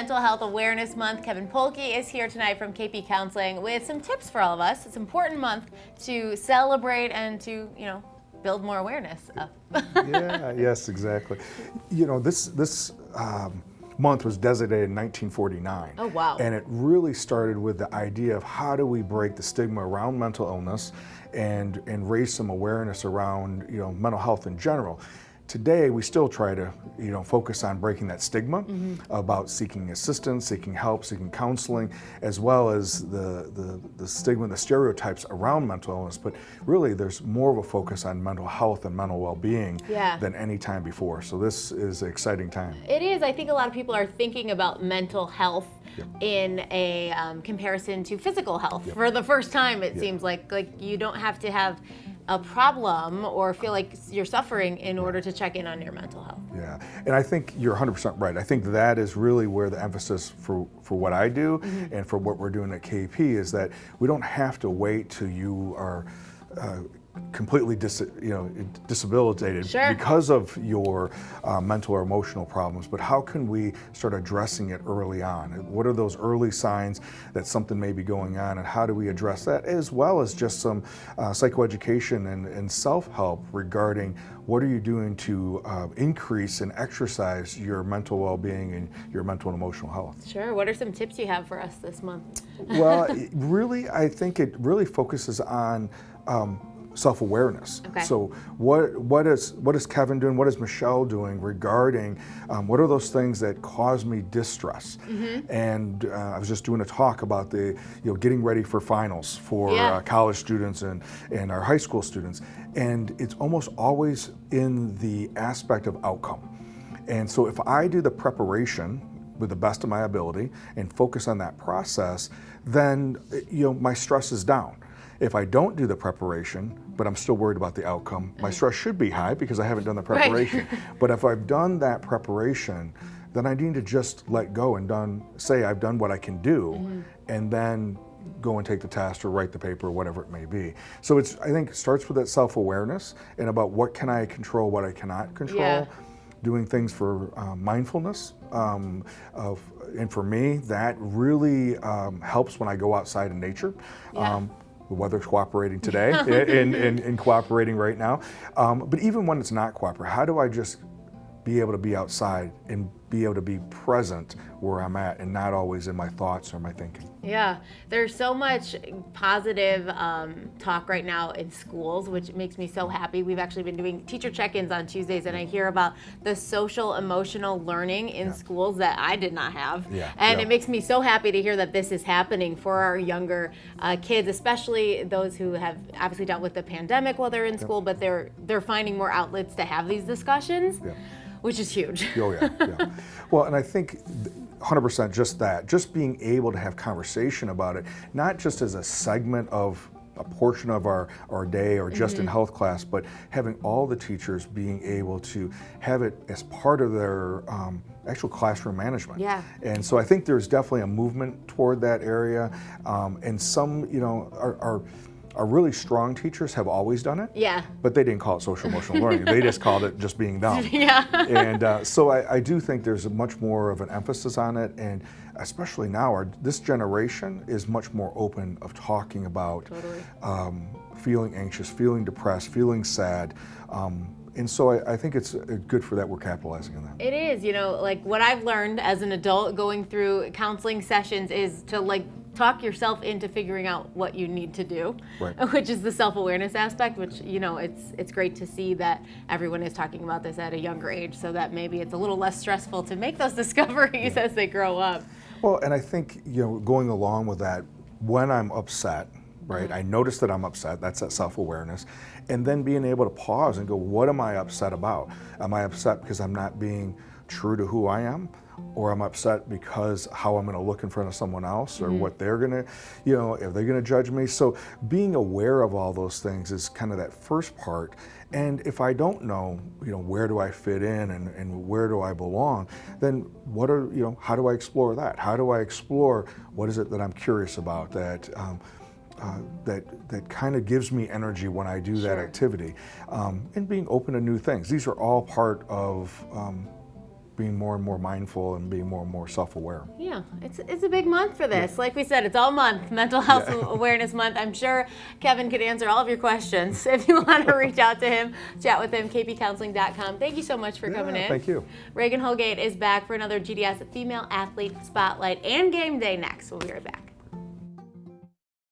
Mental Health Awareness Month. Kevin Polky is here tonight from KP Counseling with some tips for all of us. It's an important month to celebrate and to, build more awareness of. Yes, exactly. This month was designated in 1949. Oh, wow. And it really started with the idea of how do we break the stigma around mental illness and raise some awareness around, mental health in general. Today, we still try to, focus on breaking that stigma about seeking assistance, seeking help, seeking counseling, as well as the stigma, the stereotypes around mental illness. But really, there's more of a focus on mental health and mental well-being than any time before. So this is an exciting time. It is. I think a lot of people are thinking about mental health in a comparison to physical health. For the first time, it seems like you don't have to have a problem or feel like you're suffering in order to check in on your mental health. Yeah, and I think you're 100% right. I think that is really where the emphasis for what I do and for what we're doing at KP is that we don't have to wait till you are completely disabilitated because of your mental or emotional problems, but how can we start addressing it early on? What are those early signs that something may be going on, and how do we address that, as well as just some psychoeducation and self-help regarding what are you doing to increase and exercise your mental well-being and your mental and emotional health? Sure. What are some tips you have for us this month? Well, I think it really focuses on self-awareness. Okay. So what is Kevin doing? What is Michelle doing regarding what are those things that cause me distress? And I was just doing a talk about the getting ready for finals for college students and our high school students, and it's almost always in the aspect of outcome. And so if I do the preparation with the best of my ability and focus on that process, then my stress is down. If I don't do the preparation, but I'm still worried about the outcome, my stress should be high because I haven't done the preparation. But if I've done that preparation, then I need to just let go and say I've done what I can do, and then go and take the test or write the paper or whatever it may be. So I think it starts with that self-awareness and about what can I control, what I cannot control. Doing things for mindfulness, and for me, that really helps when I go outside in nature. The weather's cooperating today and cooperating right now. But even when it's not cooperating, how do I just be able to be outside and be able to be present where I'm at and not always in my thoughts or my thinking? Yeah, there's so much positive talk right now in schools, which makes me so happy. We've actually been doing teacher check-ins on Tuesdays, and I hear about the social emotional learning in schools that I did not have. And it makes me so happy to hear that this is happening for our younger kids, especially those who have obviously dealt with the pandemic while they're in school, but they're finding more outlets to have these discussions. Which is huge. Well, and I think 100% just being able to have conversation about it, not just as a segment of a portion of our day or just in health class, but having all the teachers being able to have it as part of their actual classroom management. And so I think there's definitely a movement toward that area, and some, our really strong teachers have always done it, but they didn't call it social emotional learning. They just called it just being dumb. And so I do think there's much more of an emphasis on it, and especially now, this generation is much more open of talking about feeling anxious, feeling depressed, feeling sad. And so I think it's good for that we're capitalizing on that. It is, like what I've learned as an adult going through counseling sessions is to talk yourself into figuring out what you need to do, which is the self-awareness aspect, which, it's great to see that everyone is talking about this at a younger age, so that maybe it's a little less stressful to make those discoveries as they grow up. Well, and I think, going along with that, when I'm upset, I notice that I'm upset, that's that self-awareness, and then being able to pause and go, what am I upset about? Am I upset because I'm not being true to who I am? Or I'm upset because how I'm going to look in front of someone else, or what they're going to, if they're going to judge me. So being aware of all those things is kind of that first part. And if I don't know, where do I fit in and where do I belong, then how do I explore that? How do I explore what is it that I'm curious about that kind of gives me energy when I do that activity, and being open to new things. These are all part of being more and more mindful and being more and more self-aware. Yeah, it's a big month for this. Like we said, it's all month, Mental Health Awareness Month. I'm sure Kevin could answer all of your questions. If you want to reach out to him, chat with him, kpcounseling.com. Thank you so much for coming in. Thank you. Reagan Holgate is back for another GDS Female Athlete Spotlight and Game Day next. We'll be right back.